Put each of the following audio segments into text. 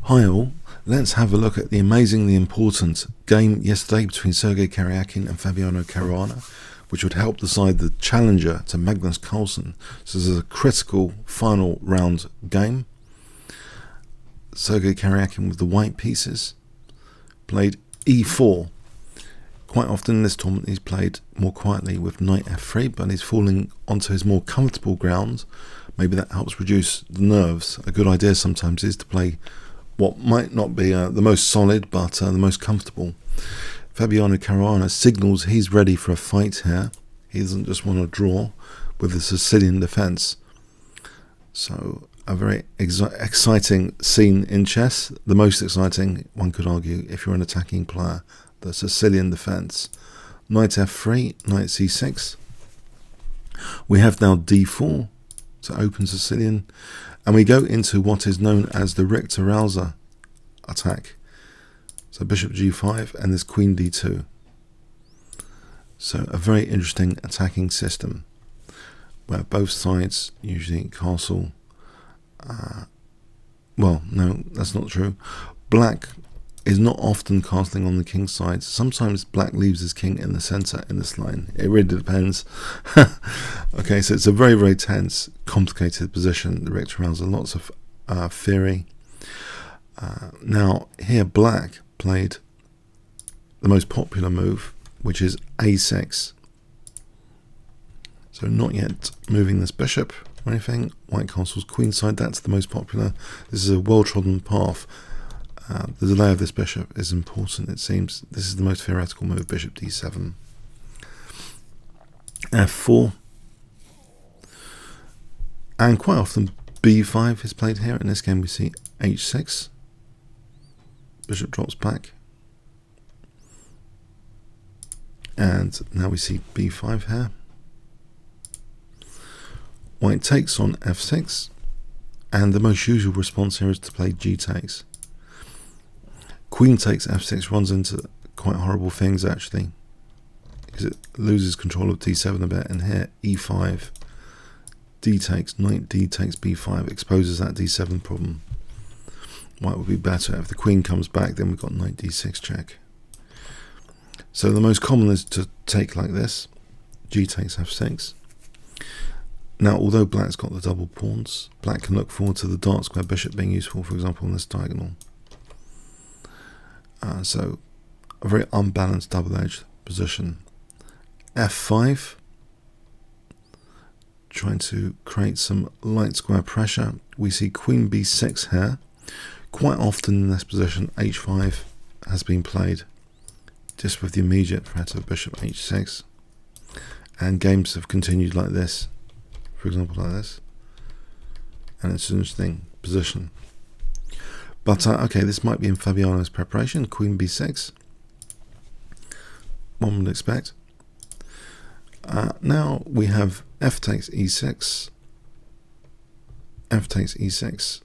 Hi all, let's have a look at the amazingly important game yesterday between Sergey Karjakin and Fabiano Caruana, which would help decide the challenger to Magnus Carlsen. So this is a critical final round game. Sergey Karjakin with the white pieces played e4. Quite often in this tournament he's played more quietly with knight f3, but he's falling onto his more comfortable ground. Maybe that helps reduce the nerves. A good idea sometimes is to play what might not be the most solid, but the most comfortable. Fabiano Caruana signals he's ready for a fight here. He doesn't just want to draw with the Sicilian defence. So a very exciting scene in chess. The most exciting, one could argue, if you're an attacking player. The Sicilian defence. Knight f3, knight c6. We have now d4 to open Sicilian. And we go into what is known as the Richter-Rauser attack. So bishop g5 and this queen d2. So a very interesting attacking system where both sides usually castle. Well, no, that's not true. Black is not often castling on the king's side. Sometimes black leaves his king in the center in this line. It really depends. Okay, so it's a very, very tense, complicated position. The Richter-Rauser, lots of theory. Now, here black played the most popular move, which is a6. So not yet moving this bishop or anything. White castles queenside, that's the most popular. This is a well-trodden path. The delay of this bishop is important, it seems. This is the most theoretical move, bishop d7. f4. And quite often b5 is played here. In this game we see h6. Bishop drops back. And now we see b5 here. White takes on f6. And the most usual response here is to play g takes. Queen takes f6 runs into quite horrible things actually, because it loses control of d7 a bit, and here e5, d takes, knight d takes b5 exposes that d7 problem. White would be better if the queen comes back, then we've got knight d6 check. So the most common is to take like this, g takes f6. Now although black's got the double pawns, black can look forward to the dark square bishop being useful, for example on this diagonal. So a very unbalanced double-edged position. f5, trying to create some light square pressure. We see queen b6 here. Quite often in this position h5 has been played, just with the immediate threat of bishop h6, and games have continued like this, for example like this, and it's an interesting position. But okay, this might be in Fabiano's preparation. Queen b6, one would expect. Now we have f takes e6, f takes e6,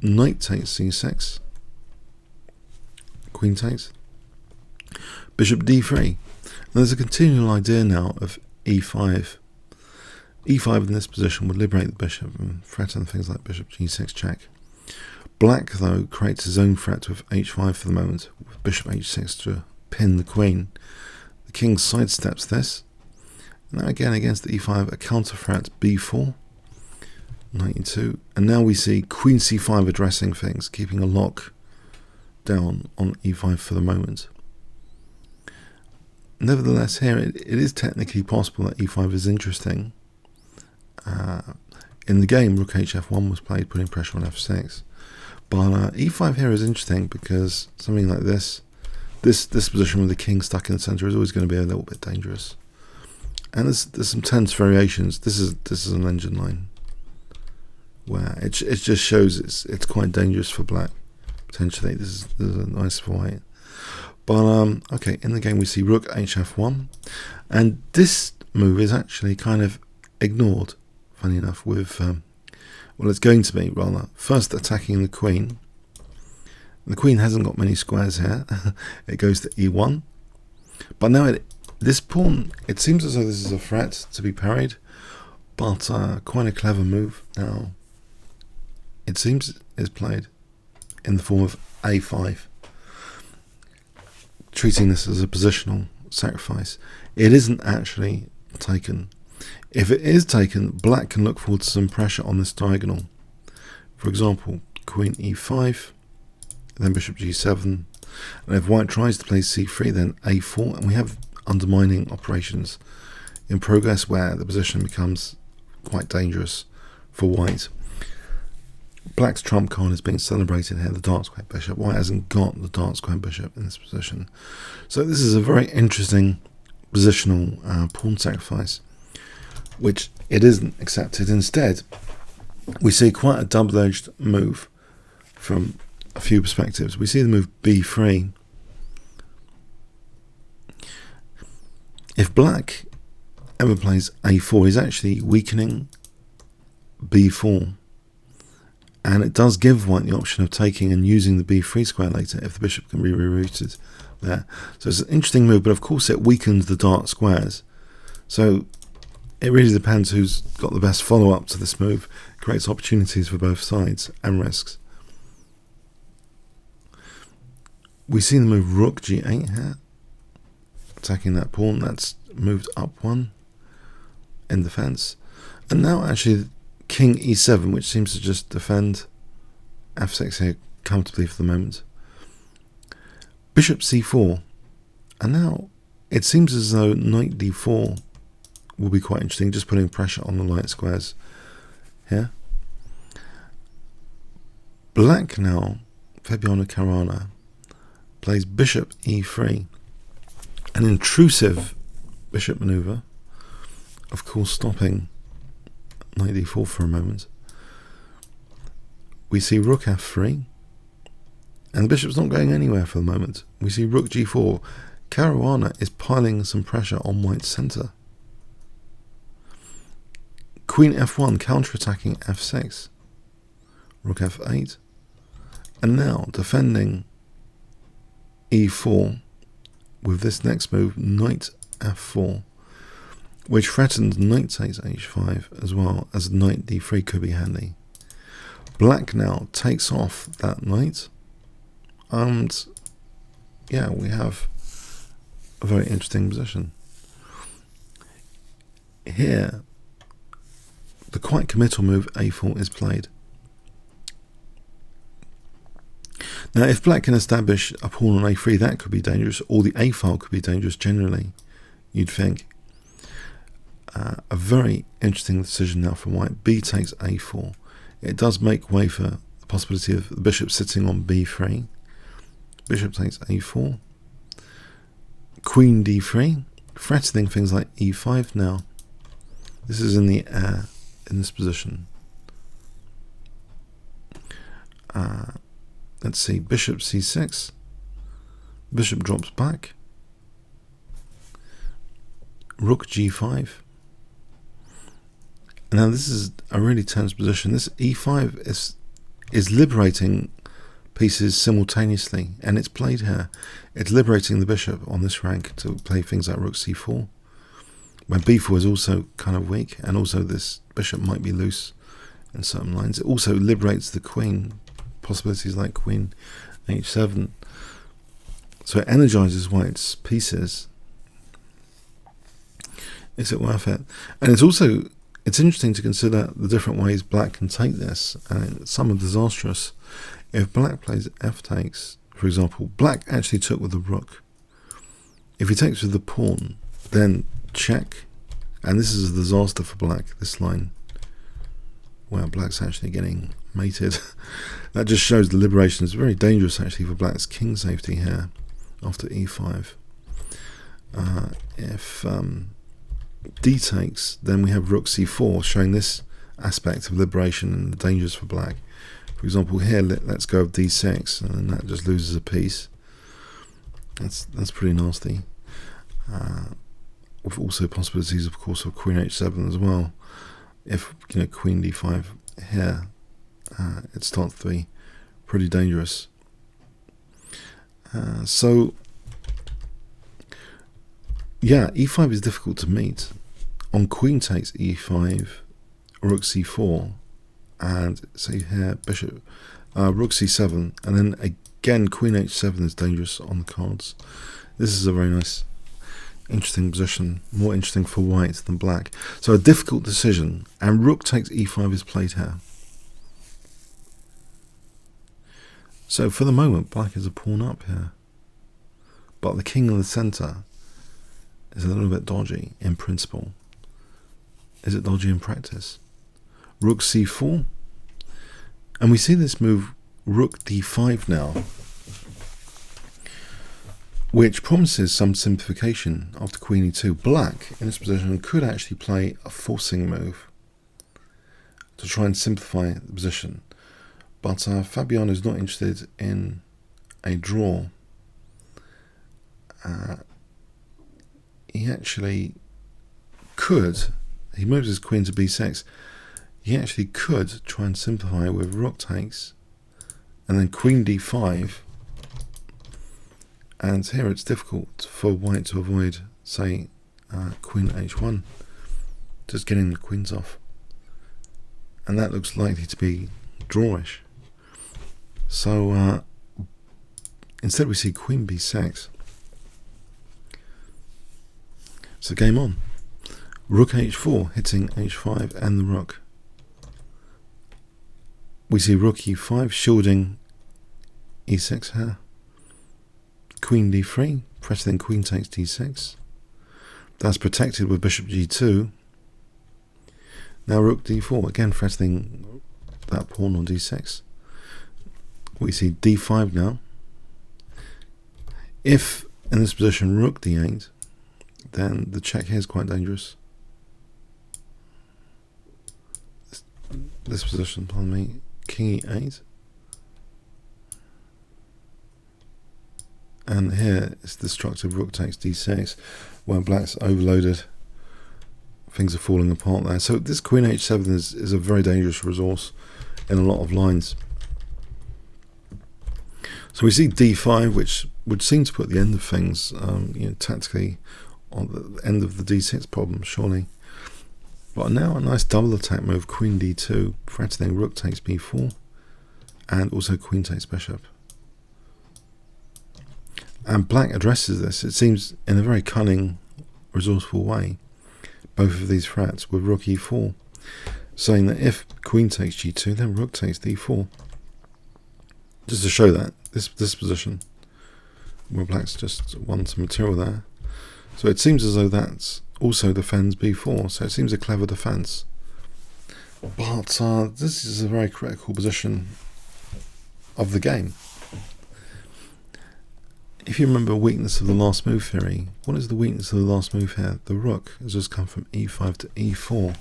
knight takes c6, queen takes, bishop d3. And there's a continual idea now of e5. e5 in this position would liberate the bishop and threaten things like bishop g6 check. Black, though, creates his own threat with h5 for the moment, with bishop h6 to pin the queen. The king sidesteps this. Now again against the e5, a counter threat, b4, knight e2, and now we see queen c5 addressing things, keeping a lock down on e5 for the moment. Nevertheless, here it is technically possible that e5 is interesting. In the game, rook hf1 was played, putting pressure on f6. But e5 here is interesting because something like this position with the king stuck in the center is always going to be a little bit dangerous. And there's some tense variations. This is an engine line where it just shows it's quite dangerous for black potentially. This is a nice for white. But okay, in the game we see rook hf1, and this move is actually kind of ignored. Funny enough, with well, it's going to be rather first attacking the queen. The queen hasn't got many squares here. It goes to e1, but now this pawn, it seems as though this is a threat to be parried, but quite a clever move. Now it seems is played. in the form of a5, treating this as a positional sacrifice. It isn't actually taken. If it is taken, black can look forward to some pressure on this diagonal. For example, queen e5, then bishop g7, and if white tries to play c3, then a4, and we have undermining operations in progress where the position becomes quite dangerous for white. Black's trump card is being celebrated here, the dark square bishop. White hasn't got the dark square bishop in this position. So this is a very interesting positional pawn sacrifice, which it isn't accepted. Instead, we see quite a double-edged move from a few perspectives. We see the move b3. If black ever plays a4, he's actually weakening b4. And it does give white the option of taking and using the b3 square later if the bishop can be rerouted there. So it's an interesting move, but of course it weakens the dark squares. So it really depends who's got the best follow-up to this move. It creates opportunities for both sides and risks. We see the move rook g8 here, attacking that pawn. That's moved up one in defense. And now actually king e7, which seems to just defend f6 here comfortably for the moment. Bishop c4, and now it seems as though knight d4 will be quite interesting, just putting pressure on the light squares here. Black now, Fabiano Caruana, plays bishop e3, an intrusive bishop maneuver, of course stopping knight d4 for a moment. We see rook f3, and the bishop's not going anywhere for the moment. We see rook g4. Caruana is piling some pressure on white's centre. Queen f1 counter-attacking f6. Rook f8. And now defending e4 with this next move, knight f4, which threatens knight takes h5 as well as knight d3 could be handy. Black now takes off that knight, and yeah, we have a very interesting position. Here, the quite committal move a4 is played. Now, if black can establish a pawn on a3, that could be dangerous, or the a file could be dangerous generally, you'd think. A very interesting decision now for white. B takes a4. It does make way for the possibility of the bishop sitting on b3. Bishop takes a4. Queen d3, threatening things like e5 now. This is in the air in this position. Let's see, bishop c6. Bishop drops back. Rook g5. Now this is a really tense position. This e5 is liberating pieces simultaneously, and it's played here. It's liberating the bishop on this rank to play things like rook c4, where b4 is also kind of weak, and also this bishop might be loose in certain lines. It also liberates the queen, possibilities like queen h7. So it energizes white's pieces. Is it worth it? And it's interesting to consider the different ways black can take this, and some are disastrous. If black plays f takes, for example, black actually took with the rook. If he takes with the pawn, then check, and this is a disaster for black, this line, where black's actually getting mated. That just shows the liberation is very dangerous actually for black's king safety here after e5. If d takes, then we have rook c4, showing this aspect of liberation and the dangers for black. For example, here let's go of d6, and then that just loses a piece. That's pretty nasty. With also possibilities, of course, of queen h7 as well. If queen d5 here, it starts to be pretty dangerous. So yeah, e5 is difficult to meet. On queen takes e5, rook c4, and say here bishop rook c7, and then again queen h7 is dangerous on the cards. This is a very nice, interesting position, more interesting for white than black. So a difficult decision, and rook takes e5 is played here. So for the moment, black is a pawn up here, but the king in the center is a little bit dodgy in principle. Is it dodgy in practice? Rook c4, and we see this move rook d5 now, which promises some simplification after queen e2. Black in this position could actually play a forcing move to try and simplify the position, but Fabiano is not interested in a draw. He actually could, he moves his queen to b6, he actually could try and simplify with rook takes and then queen d5, and here it's difficult for white to avoid, say, queen h1, just getting the queens off, and that looks likely to be drawish. So instead we see queen b6. So game on. Rook h4 hitting h5 and the rook. We see rook e5 shielding e6 here. Queen d3, pressing queen takes d6. That's protected with bishop g2. Now rook d4, again threatening that pawn on d6. We see d5 now. If in this position rook d8, then the check here is quite dangerous. This position, pardon me, king e8. And here it's destructive rook takes d6, where black's overloaded. Things are falling apart there. So this queen h7 is a very dangerous resource in a lot of lines. So we see d5, which would seem to put the end of things, tactically, on the end of the d6 problem, surely. But now a nice double attack move, queen d2, threatening rook takes b4, and also queen takes bishop. And black addresses this, it seems, in a very cunning, resourceful way, both of these threats with rook e4, saying that if queen takes g2, then rook takes d4. Just to show that, this position, where black's just won some material there. So it seems as though that's also defends b4, so it seems a clever defense. But this is a very critical position of the game. If you remember weakness of the last move theory, what is the weakness of the last move here? The rook has just come from e5 to e4.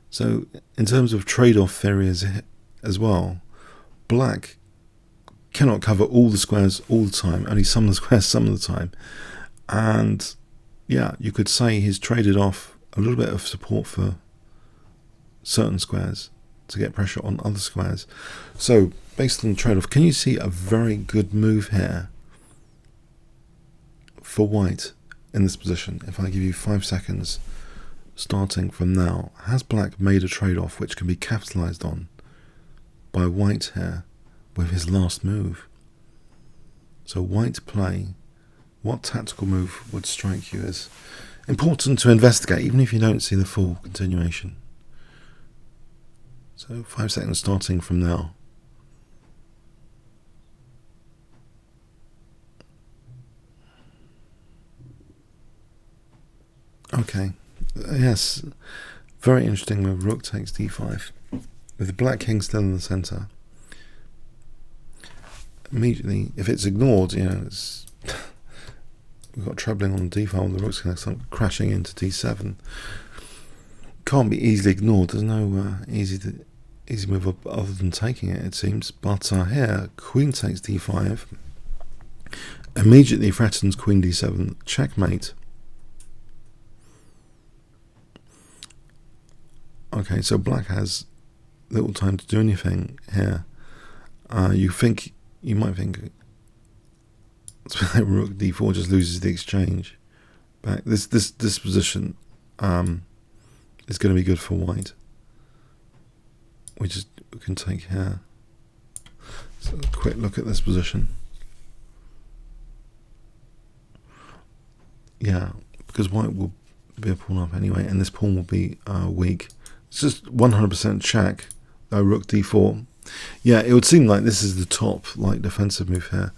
So in terms of trade-off theory as well, black cannot cover all the squares all the time, only some of the squares some of the time. And yeah, you could say he's traded off a little bit of support for certain squares to get pressure on other squares. So based on the trade-off, can you see a very good move here for white in this position? If I give you 5 seconds starting from now, has black made a trade-off which can be capitalized on by white here with his last move? So white play, what tactical move would strike you as important to investigate, even if you don't see the full continuation? So 5 seconds starting from now. Okay, yes, very interesting move, rook takes d5, with the black king still in the centre. Immediately, if it's ignored, it's we've got trebling on the d5, the rook's going to start crashing into d7. Can't be easily ignored, there's no easy move other than taking it seems. But here, queen takes d5, immediately threatens queen d7, checkmate. Okay, so black has little time to do anything here. You might think rook d4 just loses the exchange. But this position is going to be good for white. we can take here. So a quick look at this position. Yeah, because white will be a pawn up anyway, and this pawn will be weak. It's just 100% check. Rook d4. Yeah, it would seem like this is the top defensive move here.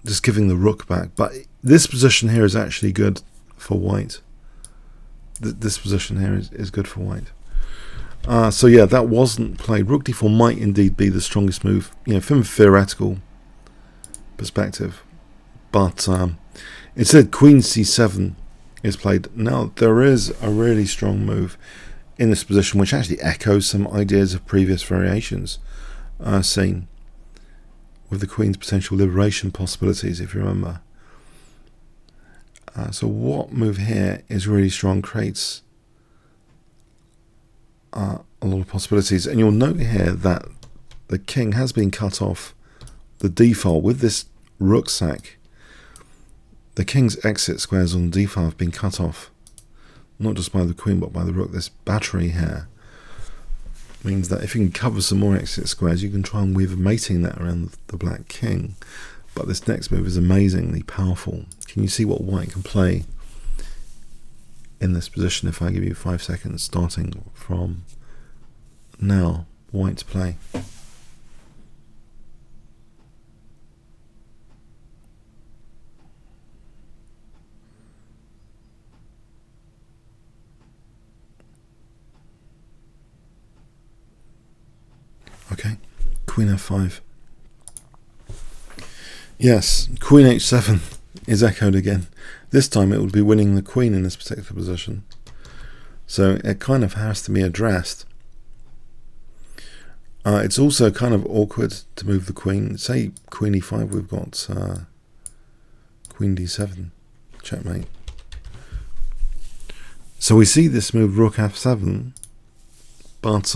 Just giving the rook back, but this position here is actually good for white. This position here is good for white. So yeah, that wasn't played. Rook d4 might indeed be the strongest move, from a theoretical perspective. But instead, Queen c7 is played. Now, there is a really strong move in this position, which actually echoes some ideas of previous variations seen with the Queen's potential liberation possibilities, if you remember. So what move here is really strong, creates a lot of possibilities. And you'll note here that the king has been cut off the d file with this rook sack. The king's exit squares on the d file have been cut off, not just by the queen but by the rook. This battery here means that if you can cover some more exit squares, you can try and weave a mating net around the black king. But this next move is amazingly powerful. Can you see what white can play in this position if I give you 5 seconds starting from now? White to play. Okay, Queen f5. Yes, Queen h7 is echoed again. This time it would be winning the queen in this particular position. So it kind of has to be addressed. It's also kind of awkward to move the queen. Say Queen e5, we've got Queen d7, checkmate. So we see this move Rook f7, but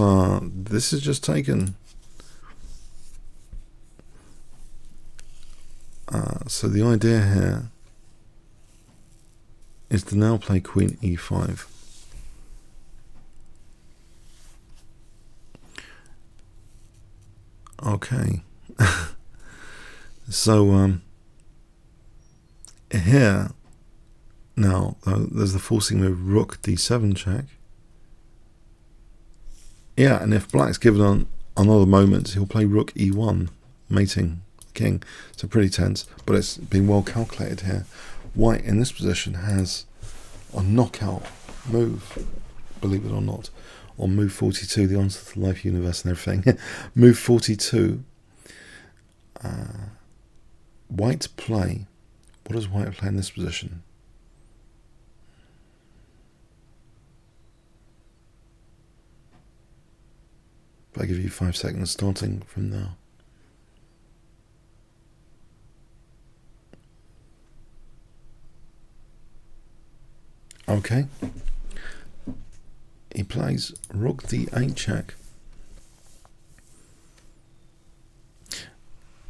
this is just taken. So the idea here is to now play Queen e5. Okay. So here now though there's the forcing move Rook d7 check. Yeah, and if black's given on another moment, he'll play Rook e1, mating king. So pretty tense, but it's been well calculated here. White in this position has a knockout move, believe it or not, on move 42, the answer to the life universe and everything. Move 42. White to play. What does white play in this position? If I give you 5 seconds starting from now. Okay, he plays Rook d8 check.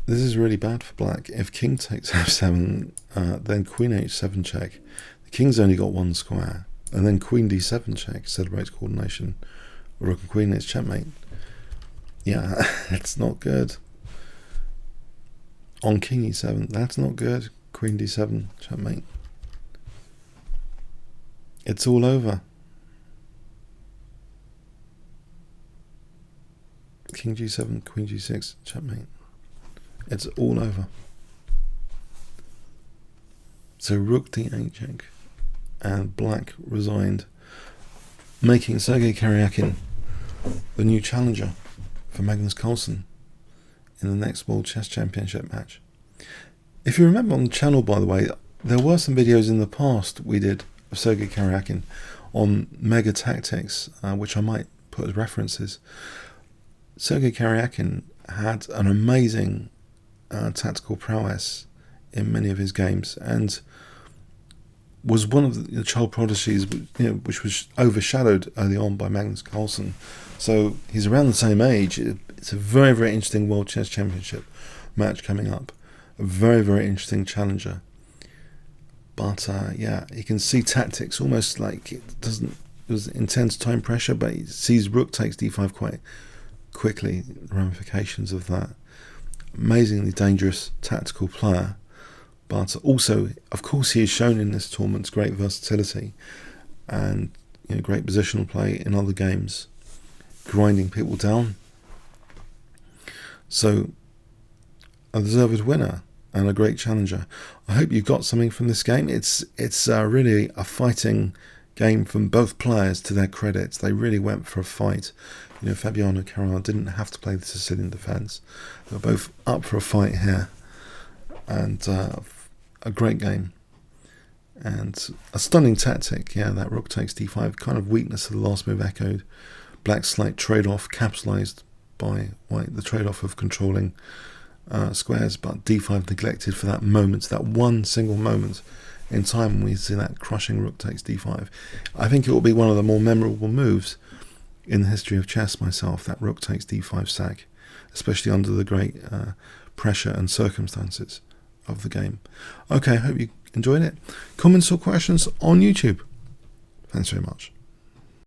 This is really bad for black. If king takes f7, then queen h7 check. The king's only got one square, and then queen d7 check celebrates coordination. Rook and queen, it's checkmate. Yeah, it's not good. On king e7, that's not good. Queen d7, checkmate. It's all over. King g7, queen g6, checkmate. It's all over. So Rook d8 check, and black resigned, making Sergey Karjakin the new challenger for Magnus Carlsen in the next World Chess Championship match. If you remember on the channel, by the way, there were some videos in the past we did of Sergey Karjakin on mega tactics, which I might put as references. Sergey Karjakin had an amazing tactical prowess in many of his games, and was one of the child prodigies, which was overshadowed early on by Magnus Carlsen. So he's around the same age. It's a very, very interesting World Chess Championship match coming up. A very, very interesting challenger. But yeah, you can see tactics almost like it doesn't it was intense time pressure, but he sees rook takes d5 quite quickly, the ramifications of that. Amazingly dangerous tactical player, but also, of course, he has shown in this tournament great versatility and great positional play in other games, grinding people down. So, a deserved winner and a great challenger. I hope you got something from this game. It's really a fighting game from both players, to their credit. They really went for a fight. Fabiano Caruana didn't have to play the Sicilian defence. They were both up for a fight here, and a great game and a stunning tactic. Yeah, that rook takes d5, kind of weakness of the last move echoed. Black's slight trade-off capitalised by white, the trade-off of controlling squares, but d5 neglected for that moment, that one single moment in time when we see that crushing rook takes d5. I think it will be one of the more memorable moves in the history of chess myself, that rook takes d5 sack, especially under the great pressure and circumstances of the game. Okay, I hope you enjoyed it. Comments or questions on YouTube. Thanks very much.